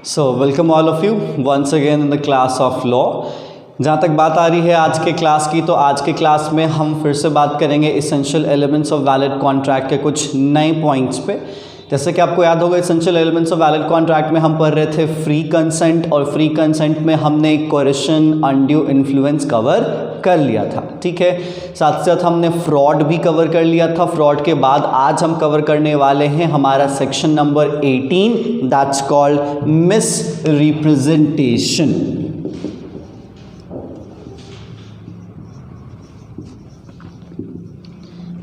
So welcome all of you once again in the class of law। जहाँ तक बात आ रही है आज के क्लास की, तो आज के क्लास में हम फिर से बात करेंगे essential elements of valid contract के कुछ नए पॉइंट्स पे। जैसे कि आपको याद होगा, essential elements of valid contract में हम पढ़ रहे थे फ्री कंसेंट, और फ्री कंसेंट में हमने कोएर्शन, अनड्यू इन्फ्लुएंस कवर कर लिया था। ठीक है, साथ साथ हमने फ्रॉड भी कवर कर लिया था। फ्रॉड के बाद आज हम कवर करने वाले हैं हमारा section number 18, that's called miss representation.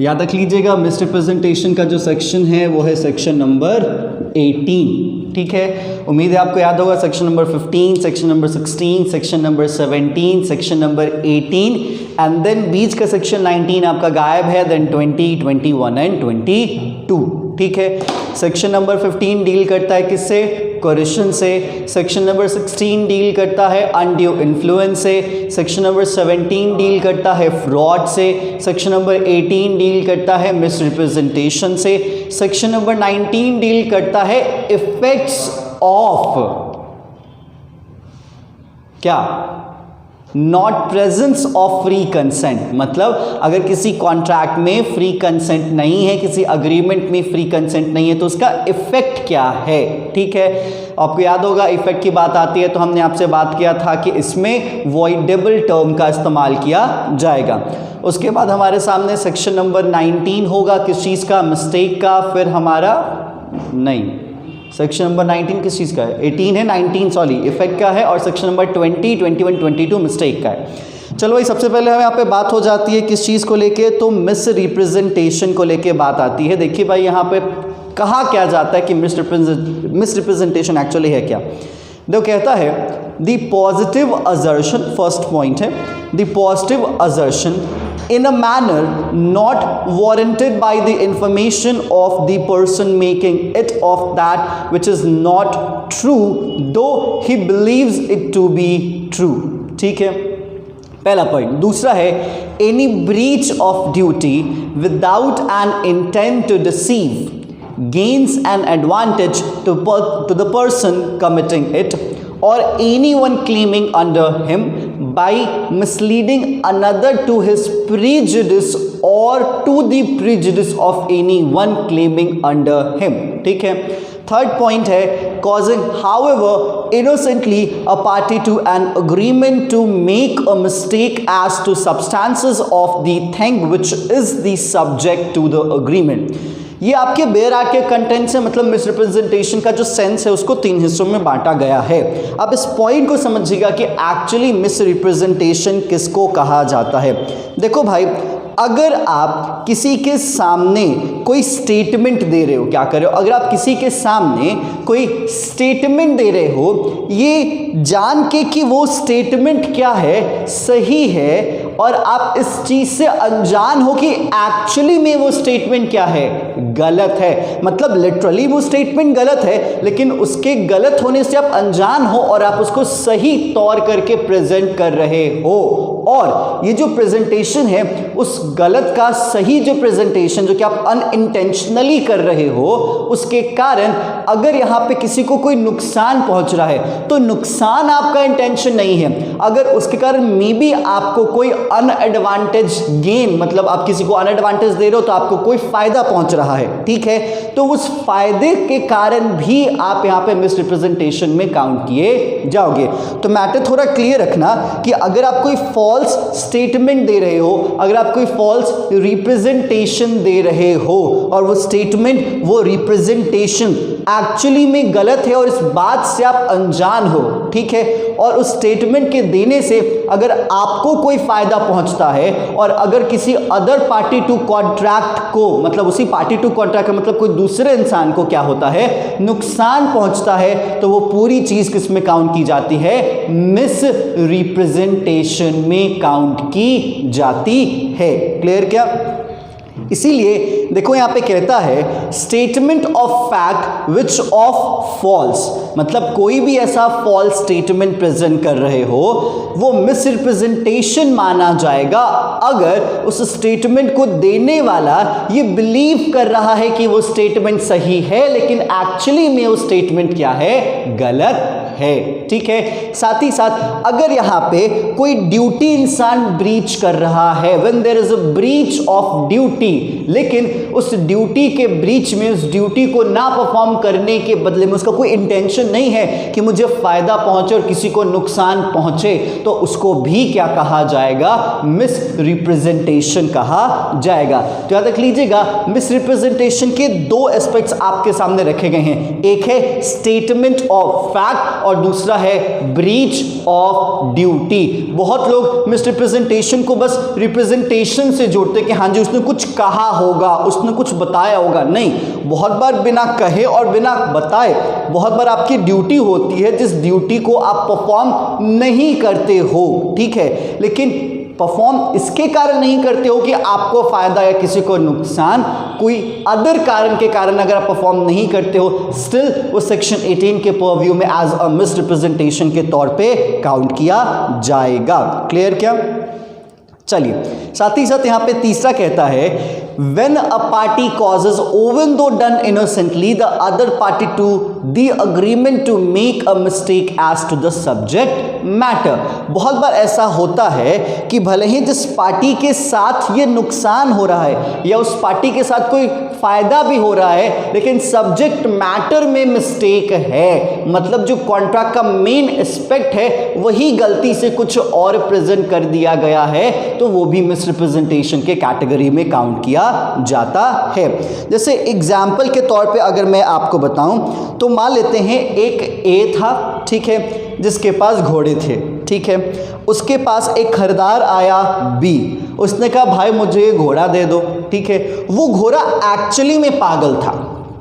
याद रख लीजिएगा, मिस रिप्रेजेंटेशन का जो सेक्शन है वो है सेक्शन नंबर 18। ठीक है, उम्मीद है आपको याद होगा section number 15, section number 16, section number 17, section number 18 and then बीच का सेक्शन 19 आपका गायब है, देन 20, 21 एंड 22। ठीक है, सेक्शन नंबर 15 डील करता है किससे? कोएर्शन से। सेक्शन नंबर 16 डील करता है अनड्यू इन्फ्लुएंस से। सेक्शन नंबर 17 डील करता है फ्रॉड से। सेक्शन नंबर 18 डील करता है मिस रिप्रेजेंटेशन से। सेक्शन नंबर 19 डील करता है इफेक्ट्स ऑफ क्या? Not presence of free consent. मतलब अगर किसी कॉन्ट्रैक्ट में फ्री कंसेंट नहीं है, किसी अग्रीमेंट में फ्री कंसेंट नहीं है, तो उसका इफेक्ट क्या है। ठीक है, आपको याद होगा इफेक्ट की बात आती है तो हमने आपसे बात किया था कि इसमें वॉइडेबल टर्म का इस्तेमाल किया जाएगा। उसके बाद हमारे सामने सेक्शन नंबर 19 होगा, किस चीज़ का? मिस्टेक का। फिर हमारा नहीं, सेक्शन नंबर 19 किस चीज़ का है? 18 है, 19 सॉरी इफेक्ट का है, और सेक्शन नंबर 20, 21, 22 मिस्टेक का है। चलो भाई, सबसे पहले हमें यहाँ पे बात हो जाती है किस चीज़ को लेके? तो मिस रिप्रेजेंटेशन को लेके बात आती है। देखिए भाई, यहाँ पे कहा क्या जाता है कि मिस रिप्रेजेंटेशन एक्चुअली है क्या? देखो, कहता है the positive assertion, first point है, the positive assertion in a manner not warranted by the information of the person making it of that which is not true though he believes it to be true। ठीक है, पहला point. दूसरा है any breach of duty without an intent to deceive gains an advantage to the person committing it or anyone claiming under him by misleading another to his prejudice or to the prejudice of anyone claiming under him। ठीक है, third point है causing however innocently a party to an agreement to make a mistake as to substances of the thing which is the subject to the agreement। ये आपके bare act के content से, मतलब miss representation का जो sense है उसको 3 हिस्सों में बांटा गया है। अब इस पॉइंट को समझिएगा कि एक्चुअली मिस रिप्रेजेंटेशन किसको कहा जाता है। देखो भाई, अगर आप किसी के सामने कोई स्टेटमेंट दे रहे हो, क्या कर रहे हो? अगर आप किसी के सामने कोई स्टेटमेंट दे रहे हो, ये जान के कि वो स्टेटमेंट क्या है, सही है, और आप इस चीज से अनजान हो कि एक्चुअली में वो स्टेटमेंट क्या है, गलत है। मतलब लिटरली वो स्टेटमेंट गलत है, लेकिन उसके गलत होने से आप अनजान हो और आप उसको सही तौर करके प्रेजेंट कर रहे हो, और ये जो प्रेजेंटेशन है उस गलत का सही जो प्रेजेंटेशन जो कि आप अनइंटेंशनली कर रहे हो, उसके कारण अगर यहाँ पे किसी को कोई नुकसान पहुंच रहा है तो नुकसान आपका इंटेंशन नहीं है। अगर उसके कारण मे बी आपको कोई अनएडवांटेज गेन, मतलब आप किसी को अनएडवांटेज दे रहे हो तो आपको कोई फायदा पहुंच रहा है, ठीक है, तो उस फायदे के कारण भी आप यहाँ पे मिस रिप्रेजेंटेशन में काउंट किए जाओगे। तो मैटर थोड़ा क्लियर रखना कि अगर आप कोई फॉल्स स्टेटमेंट दे रहे हो, अगर आप कोई फॉल्स रिप्रेजेंटेशन दे रहे हो और वो स्टेटमेंट, वो रिप्रेजेंटेशन एक्चुअली में गलत है और इस बात से आप अनजान हो, ठीक है, और उस स्टेटमेंट के देने से अगर आपको कोई फायदा पहुंचता है और अगर किसी अदर पार्टी टू कॉन्ट्रैक्ट को, मतलब उसी पार्टी टू कॉन्ट्रैक्ट का मतलब कोई दूसरे इंसान को क्या होता है, नुकसान पहुंचता है, तो वो पूरी चीज किस में काउंट की जाती है? मिस रिप्रेजेंटेशन में काउंट की जाती है। क्लियर क्या? इसीलिए देखो यहां पे कहता है statement of fact which of false, मतलब कोई भी ऐसा फॉल्स स्टेटमेंट प्रेजेंट कर रहे हो वो मिसरिप्रेजेंटेशन माना जाएगा अगर उस स्टेटमेंट को देने वाला ये बिलीव कर रहा है कि वो स्टेटमेंट सही है लेकिन एक्चुअली में वो स्टेटमेंट क्या है, गलत है। ठीक है, साथ ही साथ अगर यहां पे कोई ड्यूटी इंसान ब्रीच कर रहा है, when there is a breach of duty, लेकिन उस ड्यूटी के ब्रीच में उस ड्यूटी को ना परफॉर्म करने के बदले में उसका कोई इंटेंशन नहीं है कि मुझे फायदा पहुंचे और किसी को नुकसान पहुंचे, तो उसको भी क्या कहा जाएगा, मिस रिप्रेजेंटेशन कहा जाएगा। तो याद रख लीजिएगा मिस रिप्रेजेंटेशन के दो एस्पेक्ट्स आपके सामने रखे गए हैं, एक है स्टेटमेंट ऑफ फैक्ट और दूसरा है ब्रीच ऑफ ड्यूटी। बहुत लोग मिस रिप्रेजेंटेशन को बस रिप्रेजेंटेशन से जोड़ते कि हाँ जी उसने कुछ कहा होगा, उसने कुछ बताया होगा। नहीं, बहुत बार बिना कहे और बिना बताए बहुत बार आपकी ड्यूटी होती है जिस ड्यूटी को आप परफॉर्म नहीं करते हो, ठीक है, लेकिन परफॉर्म इसके कारण नहीं करते हो कि आपको फायदा या किसी को नुकसान, कोई अदर कारण के कारण अगर आप परफॉर्म नहीं करते हो, स्टिल वो सेक्शन 18 के परव्यू में एज अ मिस रिप्रेजेंटेशन के तौर पे काउंट किया जाएगा। क्लियर क्या? चलिए, साथ ही साथ यहां पे तीसरा कहता है when a party causes, even though done innocently, the other party to the agreement to make a mistake as to the subject matter। बहुत बार ऐसा होता है कि भले ही जिस पार्टी के साथ ये नुकसान हो रहा है या उस पार्टी के साथ कोई फायदा भी हो रहा है लेकिन सब्जेक्ट मैटर में मिस्टेक है, मतलब जो कॉन्ट्रैक्ट का मेन एस्पेक्ट है वही गलती से कुछ और प्रेजेंट कर दिया गया है, तो वो भी मिस रिप्रेजेंटेशन के कैटेगरी में काउंट किया जाता है। जैसे एग्जाम्पल के तौर पे अगर मैं आपको बताऊं तो मान लेते हैं एक ए था, ठीक है, जिसके पास घोड़े थे, ठीक है, उसके पास एक खरीदार आया बी, उसने कहा भाई मुझे घोड़ा दे दो, ठीक है। वो घोड़ा एक्चुअली में पागल था,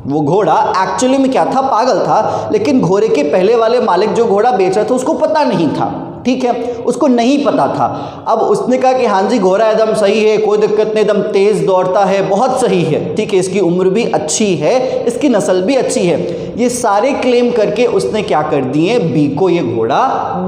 वो घोड़ा एक्चुअली में क्या था, पागल था, लेकिन घोड़े के पहले वाले मालिक जो घोड़ा बेच रहा था उसको पता नहीं था, ठीक है, उसको नहीं पता था। अब उसने कहा कि हाँ जी घोड़ा एकदम सही है, कोई दिक्कत नहीं, एकदम तेज दौड़ता है, बहुत सही है, ठीक है, इसकी उम्र भी अच्छी है, इसकी नस्ल भी अच्छी है, ये सारे क्लेम करके उसने क्या कर दिए, बी को ये घोड़ा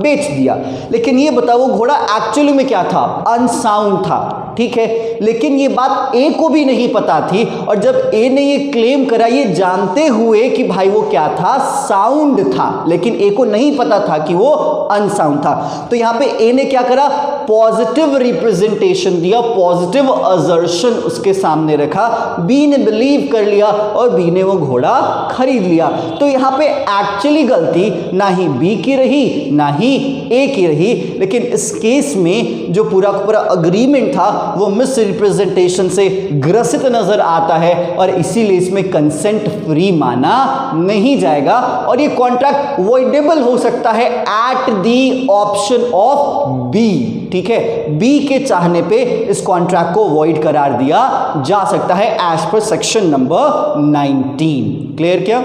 बेच दिया। लेकिन ये बताओ वो घोड़ा एक्चुअली में क्या था, अनसाउंड था, ठीक है, लेकिन ये बात ए को भी नहीं पता थी, और जब ए ने ये क्लेम करा ये जानते हुए कि भाई वो क्या था, साउंड था, लेकिन ए को नहीं पता था कि वो अनसाउंड था, तो यहां पे ए ने क्या करा, पॉजिटिव रिप्रेजेंटेशन दिया, पॉजिटिव असर्शन उसके सामने रखा, बी ने बिलीव कर लिया और बी ने वो घोड़ा खरीद लिया। तो यहां पे एक्चुअली गलती ना ही बी की रही ना ही ए की रही, लेकिन इस केस में जो पूरा पूरा अग्रीमेंट था वो मिस रिप्रेजेंटेशन से ग्रसित नजर आता है और इसीलिए इसमें कंसेंट फ्री माना नहीं जाएगा और ये कॉन्ट्रैक्ट वॉइडेबल हो सकता है at the option of B, ठीक है, बी के चाहने पे इस कॉन्ट्रैक्ट को वॉइड करार दिया जा सकता है as per section number 19। Clear क्या?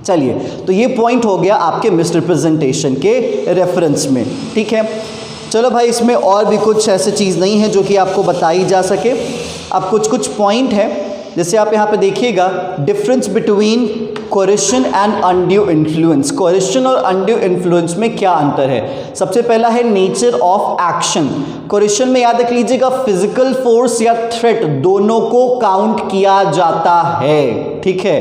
चलिए, तो ये पॉइंट हो गया आपके मिस रिप्रेजेंटेशन के रेफरेंस में, ठीक है। चलो भाई, इसमें और भी कुछ ऐसी चीज़ नहीं है जो कि आपको बताई जा सके। अब कुछ पॉइंट है, जैसे आप यहाँ पे देखिएगा difference between coercion and undue influence. Coercion और अनड्यू इन्फ्लुएंस में क्या अंतर है? सबसे पहला है नेचर ऑफ एक्शन। कोरिशन में याद रख लीजिएगा फिजिकल फोर्स या थ्रेट दोनों को काउंट किया जाता है, ठीक है।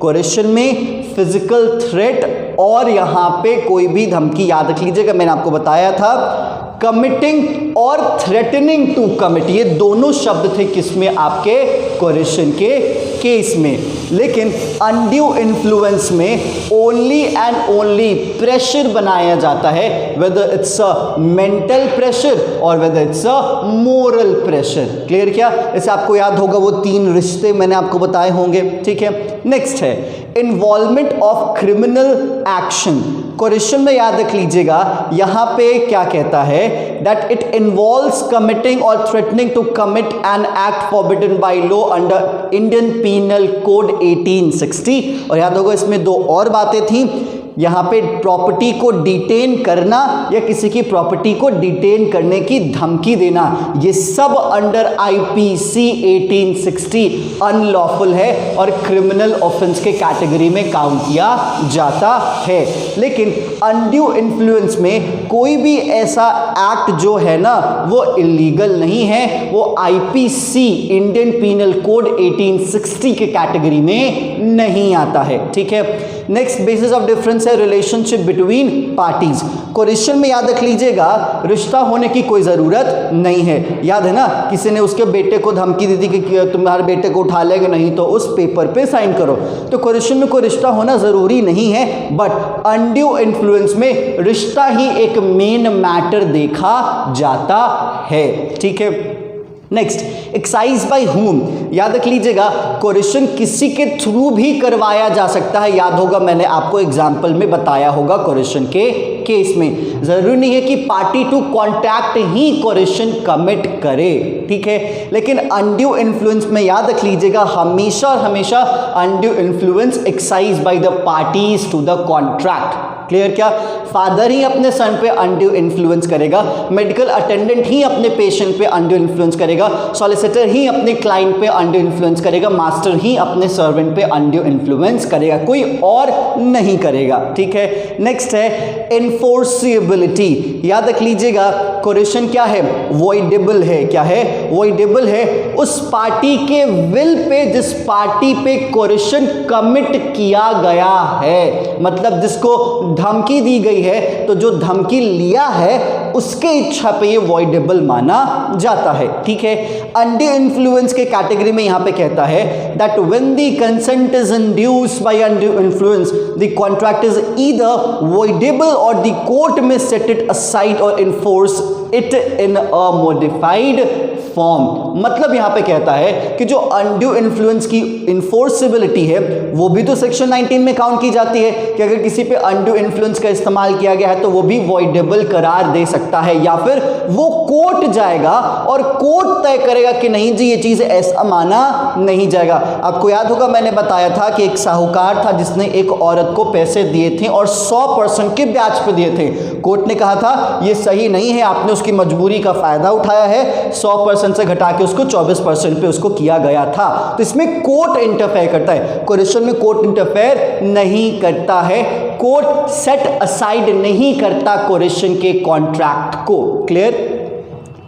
कोरिशन में फिजिकल थ्रेट और यहाँ पे कोई भी धमकी, याद रख लीजिएगा मैंने आपको बताया था कमिटिंग और थ्रेटनिंग टू कमिट, ये दोनों शब्द थे किसमें, आपके कोरिशन के केस में। लेकिन अनड्यू इन्फ्लुएंस में ओनली एंड ओनली प्रेशर बनाया जाता है, whether it's a mental pressure और whether it's a moral pressure. Clear क्या? जैसे आपको याद होगा वो 3 रिश्ते मैंने आपको बताए होंगे, ठीक है। नेक्स्ट है involvement of criminal action. Coercion में याद रख लीजिएगा यहां पे क्या कहता है, दैट इट इन्वॉल्व्स कमिटिंग और threatening to commit an act forbidden by law under Indian Penal Code 1860। और याद होगा इसमें 2 और बातें थी, यहाँ पे प्रॉपर्टी को डिटेन करना या किसी की प्रॉपर्टी को डिटेन करने की धमकी देना, ये सब अंडर आईपीसी 1860 अनलॉफुल है और क्रिमिनल ऑफेंस के कैटेगरी में काउंट किया जाता है। लेकिन अनड्यू इन्फ्लुएंस में कोई भी ऐसा एक्ट जो है ना वो इलीगल नहीं है, वो आईपीसी इंडियन पीनल कोड 1860 के कैटेगरी में नहीं आता है। ठीक है, नेक्स्ट बेसिस ऑफ डिफरेंस है रिलेशनशिप बिटवीन पार्टीज। क्वेश्चन में याद रख लीजिएगा रिश्ता होने की कोई जरूरत नहीं है। याद है ना, किसी ने उसके बेटे को धमकी दी थी कि तुम्हारे बेटे को उठा लेगा, नहीं तो उस पेपर पे साइन करो। तो क्वेश्चन में कोई रिश्ता होना जरूरी नहीं है, बट अनड्यू इन्फ्लुएंस में रिश्ता ही एक मेन मैटर देखा जाता है। ठीक है, नेक्स्ट एक्साइज बाय हुम। याद रख लीजिएगा क्वेश्चन किसी के थ्रू भी करवाया जा सकता है। याद होगा मैंने आपको एग्जांपल में बताया होगा क्वेश्चन के केस में जरूरी नहीं है कि पार्टी टू कॉन्टैक्ट ही क्वेश्चन कमिट करे। ठीक है, लेकिन अनड्यू इन्फ्लुएंस में याद रख लीजिएगा हमेशा हमेशा undue influence excise by the parties to the contract. Clear? क्या फादर ही अपने सन पे अनड्यू इन्फ्लुएंस करेगा, मेडिकल अटेंडेंट ही अपने पेशेंट पे अनड्यू इन्फ्लुएंस करेगा, सॉलिसिटर ही अपने क्लाइंट पे अनड्यू इन्फ्लुएंस करेगा, मास्टर ही अपने सर्वेंट पे अनड्यू इन्फ्लुएंस करेगा, कोई और नहीं करेगा। ठीक है, नेक्स्ट है इनफोर्सिबिलिटी। याद रख लीजिएगा क्वेश्चन क्या है, वॉइडेबल है। क्या है? वॉइडेबल है उस पार्टी के विल पे जिस पार्टी पे क्वेश्चन कमिट किया गया है, मतलब जिसको धमकी दी गई है तो जो धमकी लिया है उसके इच्छा पे ये वॉइडेबल माना जाता है। ठीक है, अनड्यू इन्फ्लुएंस के कैटेगरी में यहां पे कहता है that when the consent is induced by undue influence the contract is either voidable और द कोर्ट में सेट इट असाइड और enforce it in a modified form. मतलब यहां पे कहता है कि जो अनड्यू इन्फ्लुएंस की इन्फोर्सिबिलिटी है वो भी तो सेक्शन 19 में काउंट की जाती है कि अगर किसी पे अनड्यू इन्फ्लुएंस का इस्तेमाल किया गया है तो वो भी वॉइडेबल करार दे सकता है, या फिर वो कोर्ट जाएगा और कोर्ट तय करेगा कि नहीं जी ये चीज ऐसा माना नहीं जाएगा। आपको याद होगा मैंने बताया था कि एक साहूकार था जिसने एक औरत को पैसे दिए थे और 100% के ब्याज पे दिए थे। कोर्ट ने कहा था ये सही नहीं है, आपने उसकी मजबूरी का फायदा उठाया है, 100% से घटा के उसको 24% पे उसको किया गया था। तो इसमें कोर्ट इंटरफेयर करता है, क्वेश्चन में कोर्ट इंटरफेयर नहीं करता है, कोर्ट सेट असाइड नहीं करता क्वेश्चन के कॉन्ट्रैक्ट को। क्लियर?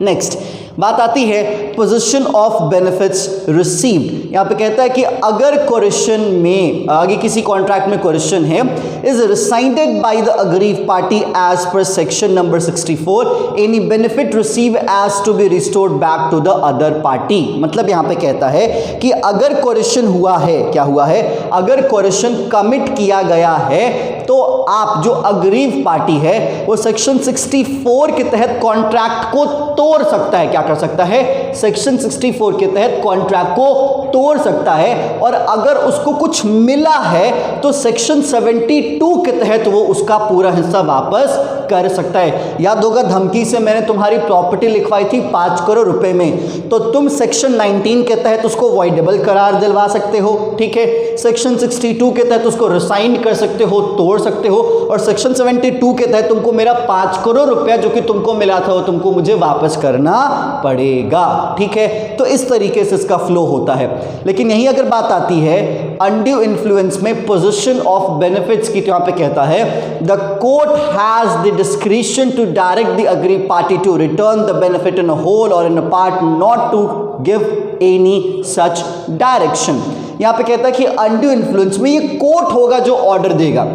नेक्स्ट बात आती है पोजीशन ऑफ बेनिफिट्स रिसीव्ड। यहां पे कहता है कि अगर क्वेश्चन में आगे किसी कॉन्ट्रैक्ट में क्वेश्चन है is rescinded by the aggrieved party as per section number 64 any benefit receive as to be restored back to the other party. मतलब यहां पे कहता है कि अगर क्वेश्चन हुआ है, क्या हुआ है, अगर क्वेश्चन कमिट किया गया है तो आप जो अग्रीव पार्टी है वो सेक्शन 64 के तहत कॉन्ट्रैक्ट को तोड़ सकता है। क्या कर सकता है? सेक्शन 64 के तहत कॉन्ट्रैक्ट को तोड़ सकता है, और अगर उसको कुछ मिला है तो सेक्शन 72 के तहत वो उसका पूरा हिस्सा वापस कर सकता है। याद होगा धमकी से मैंने तुम्हारी प्रॉपर्टी लिखवाई थी 5 करोड़ रुपए में, तो तुम सेक्शन 19 के तहत उसको वॉइडेबल करार दिलवा सकते हो। ठीक है, सेक्शन 62 के तहत उसको रिसाइन कर सकते हो, तोड़ सकते हो, और सेक्शन 72 के तहत तुमको मेरा 5 करोड़ रुपया जो कि तुमको मिला था वो तुमको मुझे वापस करना पड़ेगा। ठीक है, तो इस तरीके से इसका फ्लो होता है। लेकिन यही अगर बात आती है अनड्यू इन्फ्लुएंस में पोजीशन ऑफ बेनिफिट्स की, तो यहां पे कहता है the court has the discretion to direct the aggrieved party to return the benefit in a whole और in a part, not to give any such direction. यहां पे कहता है कि अनड्यू इन्फ्लुएंस में ये कोर्ट होगा जो ऑर्डर देगा।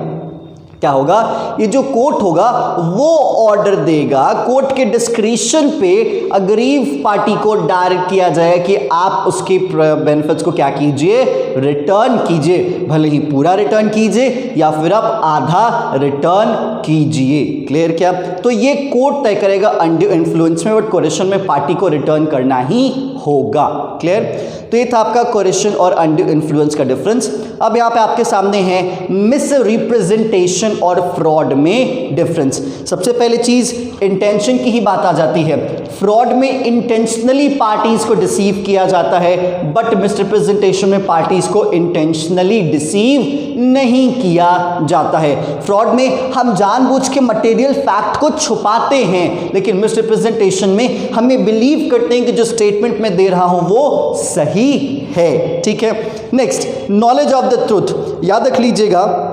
क्या होगा? ये जो कोर्ट होगा वो ऑर्डर देगा, कोर्ट के डिस्क्रिशन पे अग्रीव पार्टी को डायरेक्ट किया जाए कि आप उसके बेनिफिट्स को क्या कीजिए, रिटर्न कीजिए, भले ही पूरा रिटर्न कीजिए या फिर आप आधा रिटर्न कीजिए। क्लियर? क्या? तो ये कोर्ट तय करेगा अनड्यू इन्फ्लुएंस में, बट क्वेश्चन में पार्टी को रिटर्न करना ही होगा। क्लियर? तो ये था आपका क्वेश्चन और अनड्यू इन्फ्लुएंस का डिफरेंस। अब यहाँ पे आपके सामने है मिस रिप्रेजेंटेशन मिसरिप्रेजेंटेशन और फ्रॉड में डिफरेंस। सबसे पहले चीज इंटेंशन की ही बात आ जाती है। फ्रॉड में इंटेंशनली पार्टीज को डिसीव किया जाता है, बट मिसरिप्रेजेंटेशन में पार्टीज को इंटेंशनली डिसीव नहीं किया जाता है। फ्रॉड में हम जानबूझ के मटेरियल फैक्ट को छुपाते हैं, लेकिन मिसरिप्रेजेंटेशन में हमें बिलीव करते हैं कि जो स्टेटमेंट मैं दे रहा हूं वो सही है। ठीक है, next knowledge of the truth. याद रख लीजिएगा,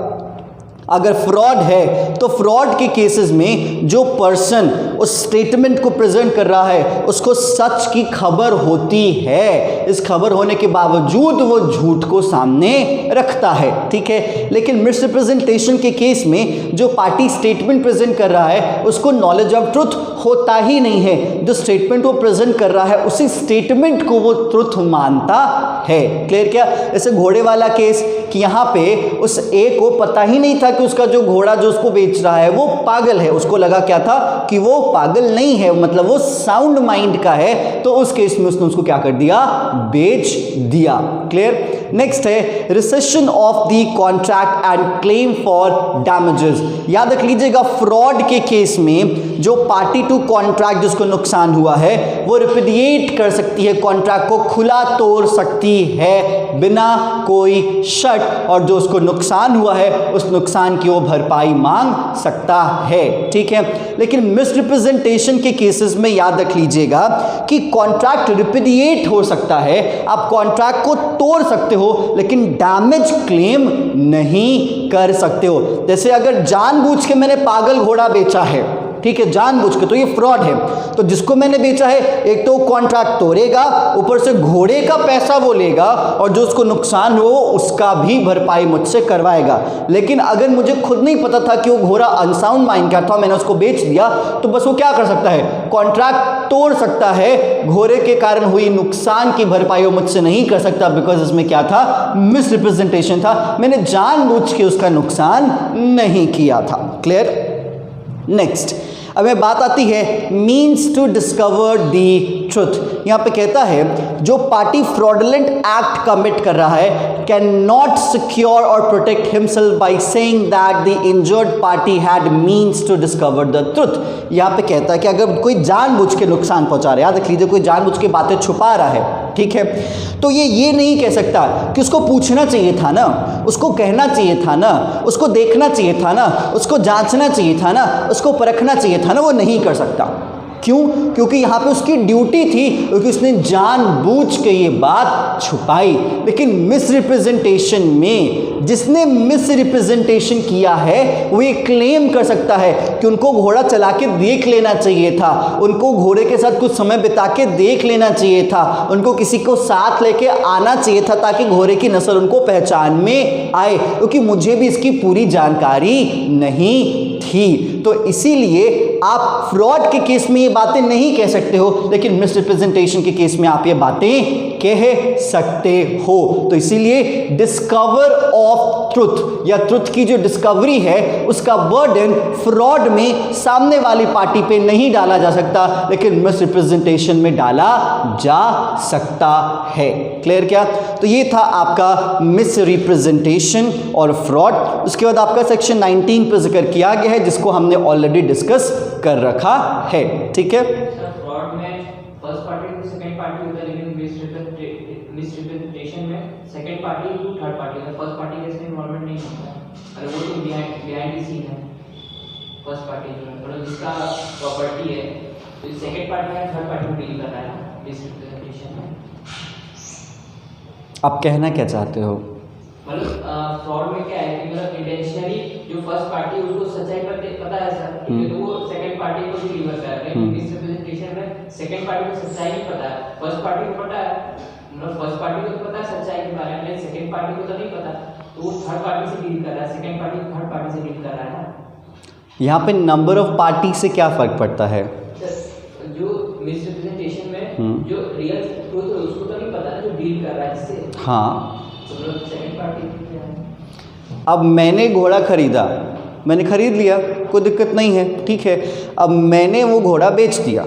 अगर फ्रॉड है तो फ्रॉड के केसेस में जो पर्सन उस स्टेटमेंट को प्रेजेंट कर रहा है उसको सच की खबर होती है, इस खबर होने के बावजूद वो झूठ को सामने रखता है। ठीक है, लेकिन मिसरिप्रेजेंटेशन के केस में जो पार्टी स्टेटमेंट प्रेजेंट कर रहा है उसको नॉलेज ऑफ ट्रुथ होता ही नहीं है। जो स्टेटमेंट वो प्रेजेंट कर रहा है उसी स्टेटमेंट को वो ट्रुथ मानता है। क्लियर क्या? जैसे घोड़े वाला केस कि यहाँ पे उस ए को पता ही नहीं था कि उसका जो घोड़ा जो उसको बेच रहा है वो पागल है। उसको लगा क्या था कि वो पागल नहीं है, मतलब वो साउंड माइंड का है, तो उस केस में उसने उसको क्या कर दिया? बेच दिया। क्लियर? नेक्स्ट है recession of the contract and claim for damages. याद रख लीजिएगा, फ्रॉड के केस में जो पार्टी टू कॉन्ट्रैक्ट जिसको नुकसान हुआ है वो रिपुडिएट कर सकती है, कॉन्ट्रैक्ट को खुला तोड़ सकती है बिना कोई शर्त, और जो उसको नुकसान हुआ है उस नुकसान की वो भरपाई मांग सकता है। ठीक है, लेकिन मिसरिप्रेजेंटेशन के केसेस में याद रख लीजिएगा कि कॉन्ट्रैक्ट रिपुडिएट हो सकता है, आप कॉन्ट्रैक्ट को तोड़ सकते हो लेकिन डैमेज क्लेम नहीं कर सकते हो। जैसे अगर जानबूझ के मैंने पागल घोड़ा बेचा है, ठीक है, जानबूझ के, तो ये फ्रॉड है। तो जिसको मैंने बेचा है एक तो कॉन्ट्रैक्ट तोड़ेगा, ऊपर से घोड़े का पैसा वो लेगा, और जो उसको नुकसान हो उसका भी भरपाई मुझसे करवाएगा। लेकिन अगर मुझे खुद नहीं पता था कि वो घोड़ा अनसाउंड माइंड का था, मैंने उसको बेच दिया, तो बस वो क्या कर सकता है? कॉन्ट्रैक्ट तोड़ सकता है, घोड़े के कारण हुई नुकसान की भरपाई वो मुझसे नहीं कर सकता, बिकॉज इसमें क्या था? मिसरिप्रेजेंटेशन था, मैंने जानबूझ के उसका नुकसान नहीं किया था। क्लियर? नेक्स्ट अब ये बात आती है means to discover the truth. यहाँ पे कहता है जो पार्टी फ्रॉडलेंट एक्ट कमिट कर रहा है कैन नॉट सिक्योर और protect himself by saying that the injured party had means to discover the truth. यहाँ पे कहता है कि अगर कोई जानबूझ के नुकसान पहुंचा रहा है, याद रख लीजिए कोई जानबूझ के बातें छुपा रहा है, ठीक है, तो ये नहीं कह सकता कि उसको पूछना चाहिए था ना, उसको कहना चाहिए था ना, उसको देखना चाहिए था ना, उसको जांचना चाहिए था ना, उसको परखना चाहिए था ना, वो नहीं कर सकता। क्यों? क्योंकि यहाँ पे उसकी ड्यूटी थी, क्योंकि उसने जानबूझ के ये बात छुपाई। लेकिन मिसरिप्रेजेंटेशन में जिसने मिसरिप्रेजेंटेशन किया है वो ये क्लेम कर सकता है कि उनको घोड़ा चला के देख लेना चाहिए था, उनको घोड़े के साथ कुछ समय बिता के देख लेना चाहिए था, उनको किसी को साथ लेके आना चाहिए था ताकि घोड़े की नस्ल उनको पहचान में आए, क्योंकि मुझे भी इसकी पूरी जानकारी नहीं थी। तो इसीलिए आप फ्रॉड के केस में ये बातें नहीं कह सकते हो, लेकिन मिसरिप्रेजेंटेशन के केस में आप ये बातें कह सकते हो। तो इसीलिए डिस्कवर ऑफ ट्रुथ या ट्रुथ की जो डिस्कवरी है उसका बर्डन फ्रॉड में सामने वाली पार्टी पे नहीं डाला जा सकता, लेकिन मिसरिप्रेजेंटेशन में डाला जा सकता है। क्लियर क्या? तो ये था आपका मिसरिप्रेजेंटेशन और फ्रॉड। उसके बाद आपका सेक्शन 19 पर जिक्र किया गया है जिसको हमने ऑलरेडी डिस्कस कर रखा है। ठीक है, फ्रॉड में first party to second party होता है, लेकिन मिसरिप्रेजेंटेशन में second party to third party होता है। फर्स्ट पार्टी का इसमें इन्वॉल्वमेंट नहीं होता है, अरे वो तो बिहाइंड द सीन है। फर्स्ट पार्टी जो है मतलब जिसका प्रॉपर्टी है, तो सेकंड पार्टी या थर्ड पार्टी को डील कर रहा है मिसरिप्रेजेंटेशन में। आप कहना क्या चाहते हो? मतलब फ्रॉड में क्या है कि मतलब इंटेंशनली जो फर्स्ट पार्टी उसको सच्चाई पता है सर, तो वो सेकंड पार्टी को भी डिलीवर कर रहा है। मिसरिप्रेजेंटेशन में सेकंड पार्टी को सच्चाई नहीं पता है, फर्स्ट पार्टी को पता है, मतलब फर्स्ट पार्टी को तो पता है सच्चाई के बारे में, सेकंड पार्टी को तो नहीं पता, तो वो थर्ड पार्टी से डील कर रहा है, सेकंड पार्टी थर्ड पार्टी से डील कर रहा है। यहाँ पे नंबर ऑफ पार्टी से क्या फर्क पड़ता है? जो मिसरिप्रेजेंटेशन में जो रियल ट्रूथ है उसको तो नहीं पता, जो डील कर रहा है जिससे। हाँ, सेकंड पार्टी क्या है? अब मैंने घोड़ा खरीदा, मैंने खरीद लिया, कोई दिक्कत नहीं है, ठीक है। अब मैंने वो घोड़ा बेच दिया,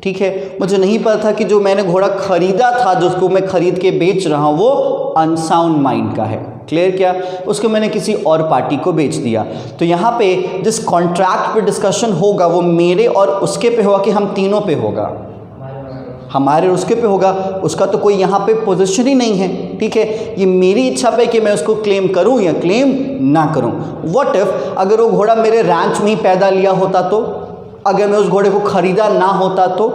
ठीक है, मुझे नहीं पता था कि जो मैंने घोड़ा खरीदा था, जिसको मैं खरीद के बेच रहा हूं, वो अनसाउंड माइंड का है। क्लियर क्या? उसको मैंने किसी और पार्टी को बेच दिया। तो यहाँ पे जिस कॉन्ट्रैक्ट पे डिस्कशन होगा वो मेरे और उसके पे होगा कि हम तीनों पे होगा? हमारे और उसके पे होगा। उसका तो कोई यहाँ पे पोजीशन ही नहीं है। ठीक है, ये मेरी इच्छा पे कि मैं उसको क्लेम करूँ या क्लेम ना करूँ। व्हाट इफ अगर वो घोड़ा मेरे रैंच में ही पैदा लिया होता तो, अगर मैं उस घोड़े को खरीदा ना होता तो,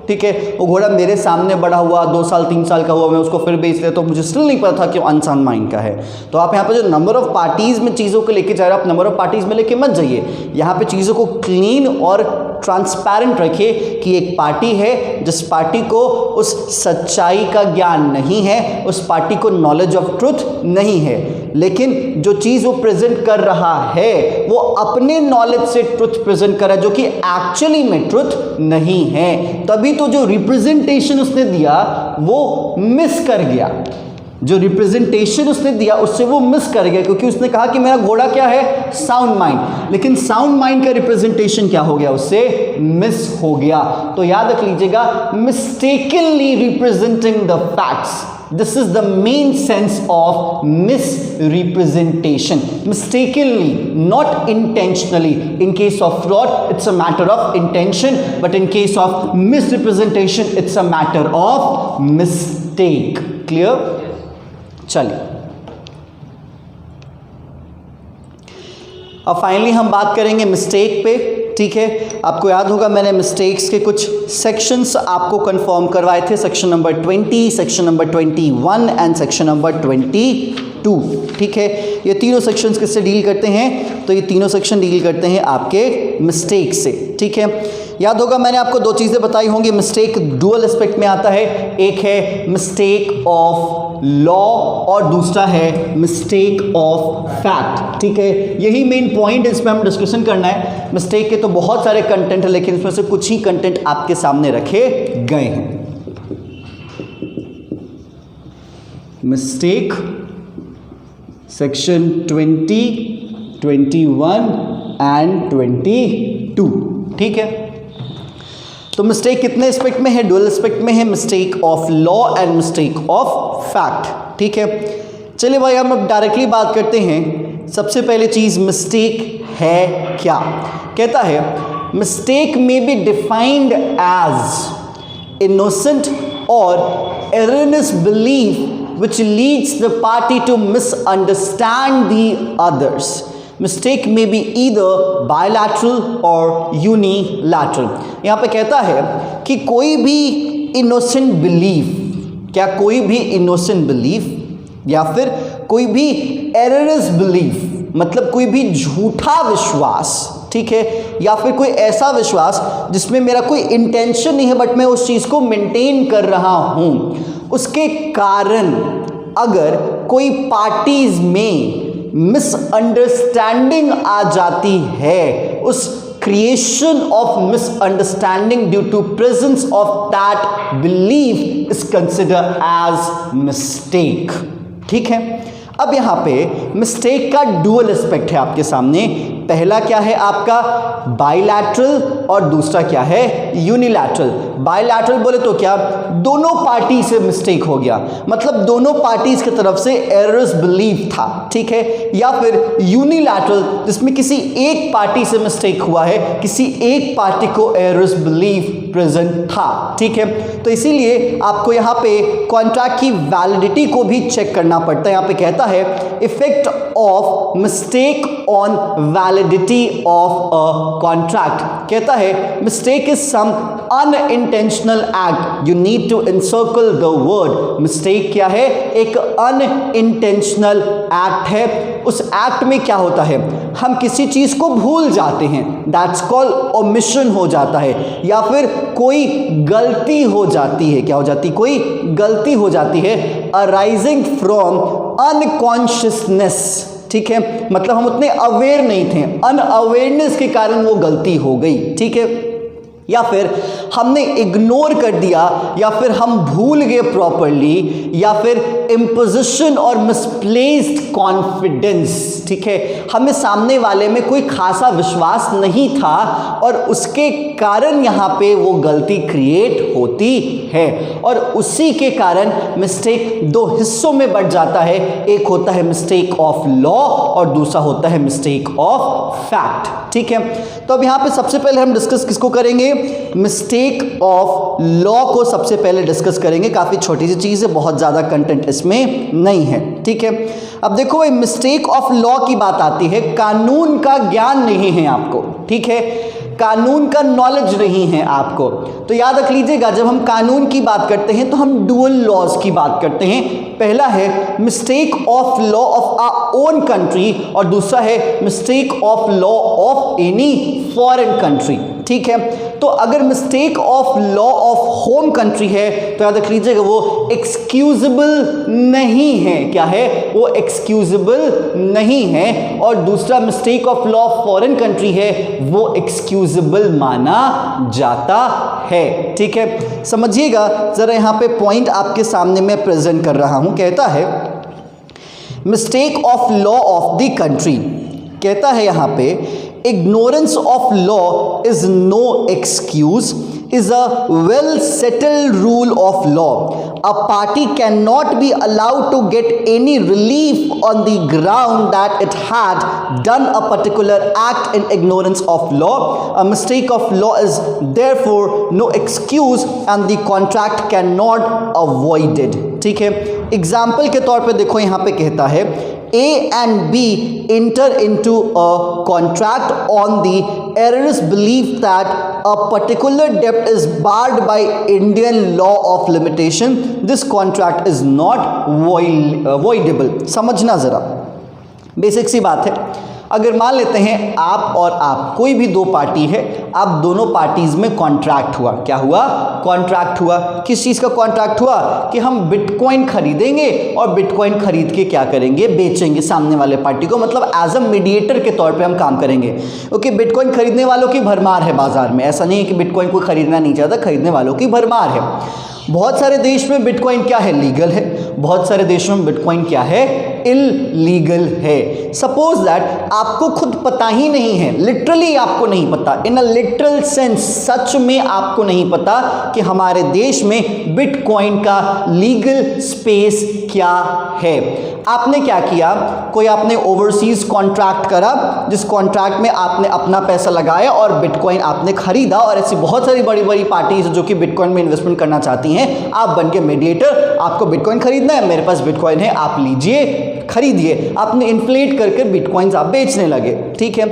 ठीक है, वो घोड़ा मेरे सामने बड़ा हुआ, 2 साल 3 साल का हुआ, मैं उसको फिर बेच लिया तो मुझे स्टिल नहीं पता था कि वो अनसाउंड माइंड का है। तो आप यहाँ पे जो नंबर ऑफ पार्टीज में चीज़ों को लेके जा रहे हो, आप नंबर ऑफ पार्टीज में लेके मत जाइए। यहाँ पे चीज़ों को क्लीन और ट्रांसपेरेंट रखिए कि एक पार्टी है जिस पार्टी को उस सच्चाई का ज्ञान नहीं है, उस पार्टी को नॉलेज ऑफ ट्रुथ नहीं है, लेकिन जो चीज़ वो प्रेजेंट कर रहा है वो अपने नॉलेज से ट्रुथ प्रेजेंट कर रहा है जो कि एक्चुअली में ट्रुथ नहीं है। तभी तो जो रिप्रेजेंटेशन उसने दिया वो मिस कर गया, जो रिप्रेजेंटेशन उसने दिया उससे वो मिस कर गया, क्योंकि उसने कहा कि मेरा घोड़ा क्या है? Sound mind. लेकिन साउंड माइंड का रिप्रेजेंटेशन क्या हो गया? उससे मिस हो गया। तो याद रख लीजिएगा, mistakenly representing the facts, this is the main sense of misrepresentation. Mistakenly, not intentionally. In case of fraud, it's a matter of intention, but in case of misrepresentation, it's a matter of mistake. Clear? चलिए, अब finally हम बात करेंगे mistake पे। ठीक है, आपको याद होगा मैंने मिस्टेक्स के कुछ सेक्शंस आपको कंफर्म करवाए थे, section number 20, section number 21 and section number 22। ठीक है, ये तीनों सेक्शंस किससे डील करते हैं? तो ये तीनों सेक्शन डील करते हैं आपके मिस्टेक से। ठीक है, याद होगा मैंने आपको 2 चीज़ें बताई होंगी। मिस्टेक डुअल एस्पेक्ट में आता है, एक है मिस्टेक ऑफ लॉ और दूसरा है मिस्टेक ऑफ फैक्ट। ठीक है, यही मेन पॉइंट इसमें हम डिस्कशन करना है। मिस्टेक के तो बहुत सारे कंटेंट है, लेकिन इसमें से कुछ ही कंटेंट आपके सामने रखे गए हैं। Mistake section 20, 21 and 22। ठीक है, तो मिस्टेक कितने एस्पेक्ट में है? डुअल एस्पेक्ट में है, mistake of law and mistake of fact. ठीक है, चलिए भाई हम अब डायरेक्टली बात करते हैं। सबसे पहले चीज़, मिस्टेक है क्या? कहता है मिस्टेक में बी डिफाइंड एज इनोसेंट और erroneous belief which leads the party to misunderstand the others. Mistake में बी ईदर बायलैटरल और यूनिलैटरल। यहाँ पे कहता है कि कोई भी इनोसेंट बिलीफ, क्या कोई भी इनोसेंट बिलीफ या फिर कोई भी एररस बिलीफ, मतलब कोई भी झूठा विश्वास, ठीक है, या फिर कोई ऐसा विश्वास जिसमें मेरा कोई इंटेंशन नहीं है बट मैं उस चीज़ को मेंटेन कर रहा हूँ, उसके कारण अगर कोई पार्टीज में मिसअंडरस्टैंडिंग आ जाती है, उस creation of misunderstanding due to presence of that belief is consider as mistake. ठीक है, अब यहाँ पे मिस्टेक का डुअल एस्पेक्ट है आपके सामने। पहला क्या है आपका? बायलैटरल और दूसरा क्या है? यूनिलैटरल। बायलैटरल बोले तो क्या? दोनों पार्टी से मिस्टेक हो गया, मतलब दोनों पार्टीज की तरफ से एररस बिलीफ था। ठीक है, या फिर यूनिलैटरल जिसमें किसी एक पार्टी से मिस्टेक हुआ है, किसी एक पार्टी को एररस बिलीफ प्रेजेंट था। ठीक है, तो इसीलिए आपको यहाँ पे कॉन्ट्रैक्ट की वैलिडिटी को भी चेक करना पड़ता है। यहाँ पे कहता है effect of mistake on validity of a contract. कहता है mistake is some unintentional act. You need to encircle the word. Mistake क्या है? एक अनइंटेंशनल एक्ट है। उस एक्ट में क्या होता है? हम किसी चीज को भूल जाते हैं, दैट्स कॉल्ड ओमिशन हो जाता है, या फिर कोई गलती हो जाती है। क्या हो जाती? कोई गलती हो जाती है अराइजिंग फ्रॉम अनकॉन्शियसनेस। ठीक है, मतलब हम उतने अवेयर नहीं थे, अनअवेयरनेस के कारण वो गलती हो गई। ठीक है, या फिर हमने इग्नोर कर दिया, या फिर हम भूल गए प्रॉपरली, या फिर इम्पोजिशन और मिसप्लेस्ड कॉन्फिडेंस, ठीक है, हमें सामने वाले में कोई खासा विश्वास नहीं था और उसके कारण यहाँ पे वो गलती क्रिएट होती है, और उसी के कारण मिस्टेक दो हिस्सों में बढ़ जाता है। एक होता है मिस्टेक ऑफ लॉ और दूसरा होता है मिस्टेक ऑफ फैक्ट, ठीक है। तो अब यहाँ पे सबसे पहले हम डिस्कस किसको करेंगे, मिस्टेक ऑफ लॉ को सबसे पहले डिस्कस करेंगे। काफ़ी छोटी सी चीज़ है, बहुत ज़्यादा कंटेंट इसमें नहीं है, ठीक है। अब देखो भाई, मिस्टेक ऑफ लॉ की बात आती है, कानून का ज्ञान नहीं है आपको, ठीक है, कानून का नॉलेज नहीं है आपको। तो याद रख लीजिएगा, जब हम कानून की बात करते हैं तो हम डुअल लॉज की बात करते हैं। पहला है mistake of law of our own country और दूसरा है mistake of law of any foreign country, ठीक है। तो अगर mistake of law of home country है तो याद रख लीजिएगा वो एक्सक्यूजेबल नहीं है। क्या है वो? एक्सक्यूजेबल नहीं है। और दूसरा mistake of law of foreign country है, वो एक्सक्यूजेबल माना जाता है, ठीक है। समझिएगा जरा, यहां पे पॉइंट आपके सामने मैं प्रेजेंट कर रहा हूं। कहता है mistake of law of the country, कहता है यहां पे ignorance of law is no excuse, is a well settled rule of law. A party cannot be allowed to get any relief on the ground that it had done a particular act in ignorance of law. A mistake of law is therefore no excuse and the contract cannot avoid it, ठीक है। Example के तौर पे देखो, यहाँ पे कहता है A and B enter into a contract on the erroneous belief that a particular debt is barred by Indian law of limitation. This contract is not voidable. समझना जरा, बेसिक सी बात है। अगर मान लेते हैं आप और आप, कोई भी दो पार्टी है, आप दोनों पार्टीज में कॉन्ट्रैक्ट हुआ। क्या हुआ? कॉन्ट्रैक्ट हुआ। किस चीज़ का कॉन्ट्रैक्ट हुआ? कि हम बिटकॉइन खरीदेंगे और बिटकॉइन खरीद के क्या करेंगे? बेचेंगे सामने वाले पार्टी को, मतलब एज अ मीडिएटर के तौर पे हम काम करेंगे। ओके, बिटकॉइन खरीदने वालों की भरमार है बाजार में, ऐसा नहीं है कि बिटकॉइन कोई खरीदना नहीं चाहता, खरीदने वालों की भरमार है। बहुत सारे देश में बिटकॉइन क्या है? लीगल है। बहुत सारे देशों में बिटकॉइन क्या है? इलीगल है। सपोज दैट आपको खुद पता ही नहीं है, लिटरली आपको नहीं पता, इन अ लिटरल सेंस सच में आपको नहीं पता कि हमारे देश में बिटकॉइन का लीगल स्पेस क्या है। आपने क्या किया? कोई आपने ओवरसीज कॉन्ट्रैक्ट करा, जिस कॉन्ट्रैक्ट में आपने अपना पैसा लगाया और बिटकॉइन आपने खरीदा, और ऐसी बहुत सारी बड़ी बड़ी पार्टीज जो कि बिटकॉइन में इन्वेस्टमेंट करना चाहती हैं, आप बन के मीडिएटर, आपको बिटकॉइन खरीदना है, मेरे पास बिटकॉइन है, आप लीजिए, खरीदिए। आपने इन्फ्लेट करके बिटकॉइंस आप बेचने लगे, ठीक है।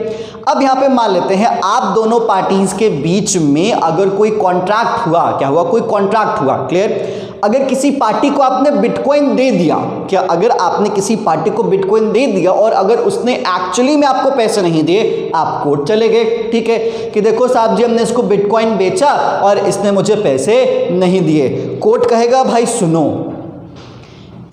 अब यहाँ पे मान लेते हैं आप दोनों पार्टीज के बीच में अगर कोई कॉन्ट्रैक्ट हुआ, क्या हुआ? कोई कॉन्ट्रैक्ट हुआ, क्लियर। अगर किसी पार्टी को आपने बिटकॉइन दे दिया, क्या अगर आपने किसी पार्टी को बिटकॉइन दे दिया और अगर उसने एक्चुअली में आपको पैसे नहीं दिए, आप कोर्ट चले गए, ठीक है, कि देखो साहब जी हमने इसको बिटकॉइन बेचा और इसने मुझे पैसे नहीं दिए। कोर्ट कहेगा भाई सुनो,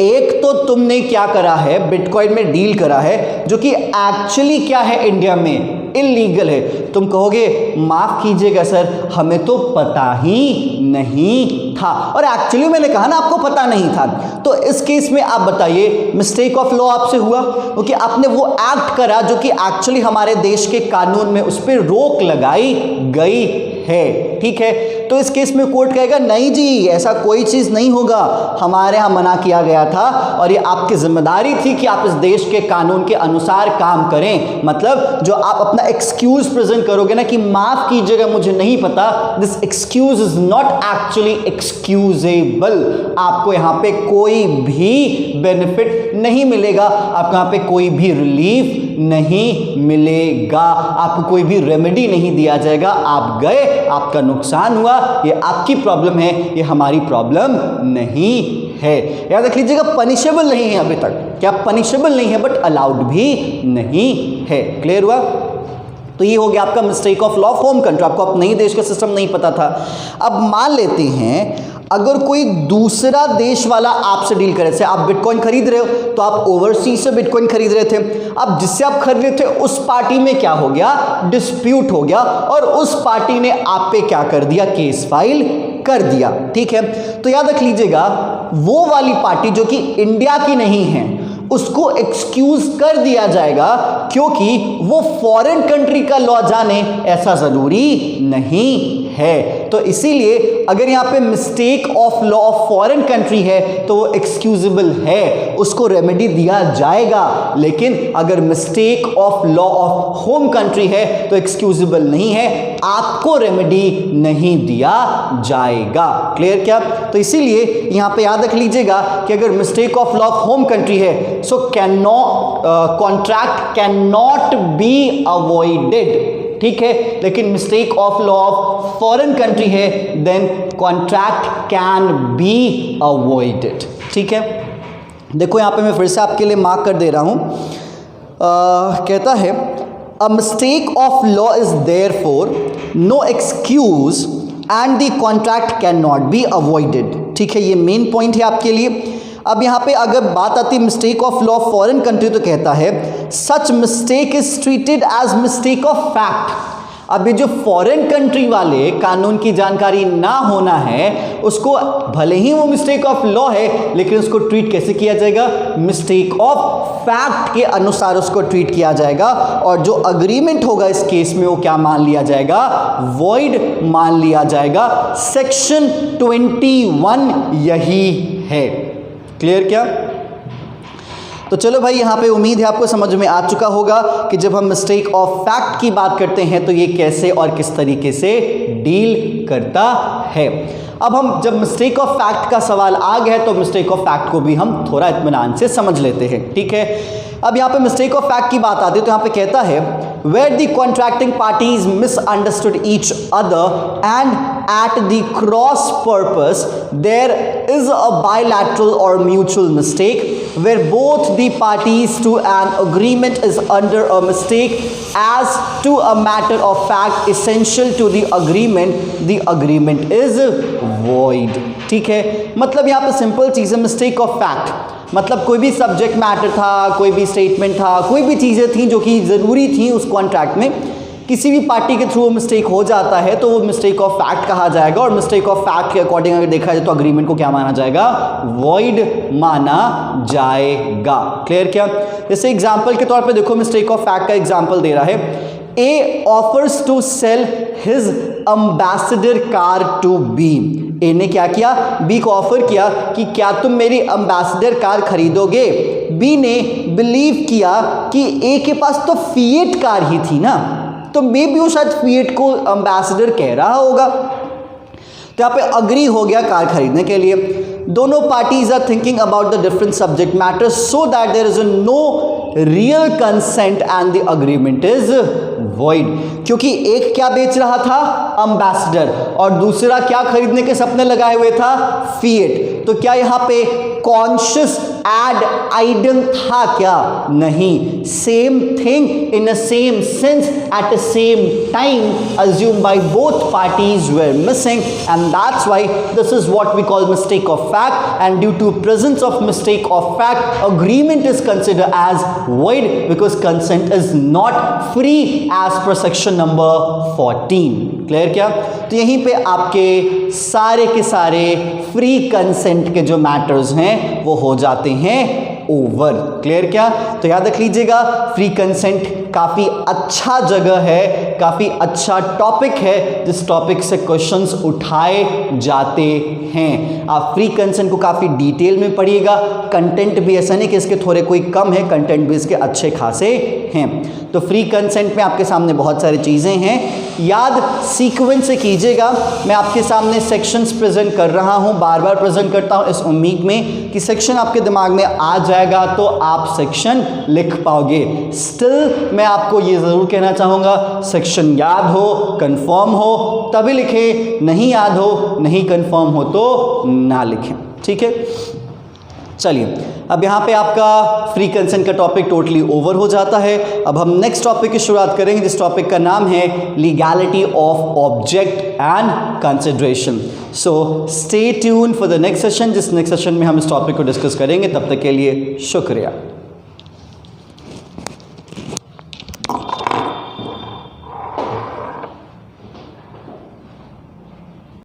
एक तो तुमने क्या करा है? बिटकॉइन में डील करा है जो कि एक्चुअली क्या है? इंडिया में इलीगल है। तुम कहोगे माफ कीजिएगा सर, हमें तो पता ही नहीं था, और एक्चुअली मैंने कहा ना आपको पता नहीं था। तो इस केस में आप बताइए मिस्टेक ऑफ लॉ आपसे हुआ, क्योंकि आपने वो एक्ट करा जो कि एक्चुअली हमारे देश के कानून में उस पर रोक लगाई गई है, ठीक है। तो इस केस में कोर्ट कहेगा नहीं जी ऐसा कोई चीज़ नहीं होगा, हमारे यहाँ मना किया गया था और ये आपकी जिम्मेदारी थी कि आप इस देश के कानून के अनुसार काम करें। मतलब जो आप अपना एक्सक्यूज प्रेजेंट करोगे ना कि माफ कीजिएगा मुझे नहीं पता, this excuse is not actually excusable. आपको यहाँ पे कोई भी बेनिफिट नहीं मिलेगा, आपको यहाँ पे कोई भी रिलीफ नहीं मिलेगा, आपको कोई भी रेमेडी नहीं दिया जाएगा। आप गए, आपका नुकसान हुआ, ये आपकी प्रॉब्लम है, ये हमारी प्रॉब्लम नहीं है। याद रख लीजिएगा पनिशेबल नहीं है अभी तक, क्या पनिशेबल नहीं है बट अलाउड भी नहीं है। क्लियर हुआ? तो ये हो गया आपका mistake of law of home country, आपको अपने ही देश का सिस्टम नहीं पता था। अब मान लेते हैं अगर कोई दूसरा देश वाला आपसे डील करे, जैसे आप बिटकॉइन खरीद रहे हो तो आप ओवरसीज से बिटकॉइन खरीद रहे थे, अब जिससे आप खरीद रहे थे उस पार्टी में क्या हो गया, डिस्प्यूट हो गया और उस पार्टी ने आप पे क्या कर दिया, केस फाइल कर दिया। ठीक है, तो याद रख लीजिएगा वो वाली पार्टी जो कि इंडिया की नहीं है उसको एक्सक्यूज कर दिया जाएगा, क्योंकि वो फॉरेन कंट्री का लॉ जाने ऐसा जरूरी नहीं है। तो इसीलिए अगर यहां पे mistake of law of foreign country है तो वो एक्सक्यूजेबल है, उसको रेमेडी दिया जाएगा। लेकिन अगर mistake of law of home country है तो एक्सक्यूजेबल नहीं है, आपको रेमेडी नहीं दिया जाएगा। क्लियर क्या? तो इसीलिए यहां पे याद रख लीजिएगा कि अगर mistake of law of home country है so contract can not be avoided. ठीक है, लेकिन mistake of law of foreign country है then contract can be avoided. ठीक है, देखो यहां पे मैं फिर से आपके लिए मार्क कर दे रहा हूं। कहता है a mistake of law is therefore no excuse and the contract can not be avoided. ठीक है, ये मेन पॉइंट है आपके लिए। अब यहाँ पे अगर बात आती है mistake of law of foreign country तो कहता है such mistake is treated as mistake of fact. अब ये जो फॉरेन कंट्री वाले कानून की जानकारी ना होना है उसको भले ही वो मिस्टेक ऑफ लॉ है लेकिन उसको ट्रीट कैसे किया जाएगा, मिस्टेक ऑफ फैक्ट के अनुसार उसको ट्रीट किया जाएगा और जो अग्रीमेंट होगा इस केस में वो क्या मान लिया जाएगा, वॉइड मान लिया जाएगा। सेक्शन 21 यही है। क्लियर क्या? तो चलो भाई, यहां पे उम्मीद है आपको समझ में आ चुका होगा कि जब हम मिस्टेक ऑफ फैक्ट की बात करते हैं तो ये कैसे और किस तरीके से डील करता है। अब हम जब मिस्टेक ऑफ फैक्ट का सवाल आ गया है तो मिस्टेक ऑफ फैक्ट को भी हम थोड़ा इत्मीनान से समझ लेते हैं। ठीक है, अब यहाँ पे मिस्टेक ऑफ फैक्ट की बात आती है तो यहाँ पे कहता है where the contracting parties misunderstood each other and at the cross purpose there is a bilateral or mutual mistake where both the parties to an agreement is under a mistake as to a matter of fact essential to the agreement is void। ठीक है, मतलब यहाँ पे simple चीज़ है mistake of fact, मतलब कोई भी subject matter था, कोई भी स्टेटमेंट था, कोई भी चीज़ें थी जो कि ज़रूरी थी उस कॉन्ट्रैक्ट में, किसी भी पार्टी के थ्रू मिस्टेक हो जाता है तो वो मिस्टेक ऑफ फैक्ट कहा जाएगा और मिस्टेक ऑफ फैक्ट के अकॉर्डिंग अगर देखा जाए तो अग्रीमेंट को क्या माना जाएगा, वॉइड माना जाएगा। क्लियर क्या? जैसे एग्जांपल के तौर पे देखो मिस्टेक ऑफ फैक्ट का एग्जांपल दे रहा है, A offers to sell his Ambassador car to B. A ने क्या किया, बी को ऑफर किया कि क्या तुम मेरी एम्बेसडर कार खरीदोगे। बी ने बिलीव किया कि ए के पास तो फिएट कार ही थी ना, तो मे बी वो शायद फिएट को एम्बेसडर कह रहा होगा, तो यहाँ पे अग्री हो गया कार खरीदने के लिए। दोनों parties are thinking about the different subject matters so that there is no real consent and the agreement is void. क्योंकि एक क्या बेच रहा था, एम्बेसडर, और दूसरा क्या खरीदने के सपने लगाए हुए था, फिएट। तो क्या यहाँ पे कॉन्शियस एड आइडल था क्या? नहीं, same thing in a same sense at a same time assumed by both parties were missing and that's why this is what we call mistake of fact, and due to presence of mistake of fact agreement is considered as void because consent is not free as per section number 14। Clear क्या? तो यहीं पे आपके सारे के सारे free consent के जो मैटर्स हैं वो हो जाते हैं ओवर। क्लियर क्या? तो याद रख लीजिएगा फ्री कंसेंट काफ़ी अच्छा जगह है, काफ़ी अच्छा टॉपिक है जिस टॉपिक से क्वेश्चंस उठाए जाते हैं। आप फ्री कंसेंट को काफ़ी डिटेल में पढ़िएगा, कंटेंट भी ऐसा नहीं कि इसके थोड़े कोई कम है, कंटेंट भी इसके अच्छे खासे हैं। तो फ्री कंसेंट में आपके सामने बहुत सारी चीज़ें हैं, याद सीक्वेंस से कीजिएगा। मैं आपके सामने सेक्शंस प्रेजेंट कर रहा हूँ, बार बार प्रेजेंट करता हूँ इस उम्मीद में कि सेक्शन आपके दिमाग में आ जाएगा तो आप सेक्शन लिख पाओगे। स्टिल मैं आपको ये ज़रूर कहना चाहूँगा, सेक्शन याद हो, कंफर्म हो तभी लिखें, नहीं याद हो, नहीं कंफर्म हो तो ना लिखें। ठीक है, चलिए, अब यहाँ पे आपका फ्री कंसेंट का टॉपिक टोटली ओवर हो जाता है। अब हम नेक्स्ट टॉपिक की शुरुआत करेंगे, जिस टॉपिक का नाम है legality of object and consideration. So stay tune for the next session, जिस नेक्स्ट सेशन में हम इस टॉपिक को डिस्कस करेंगे। तब तक के लिए शुक्रिया।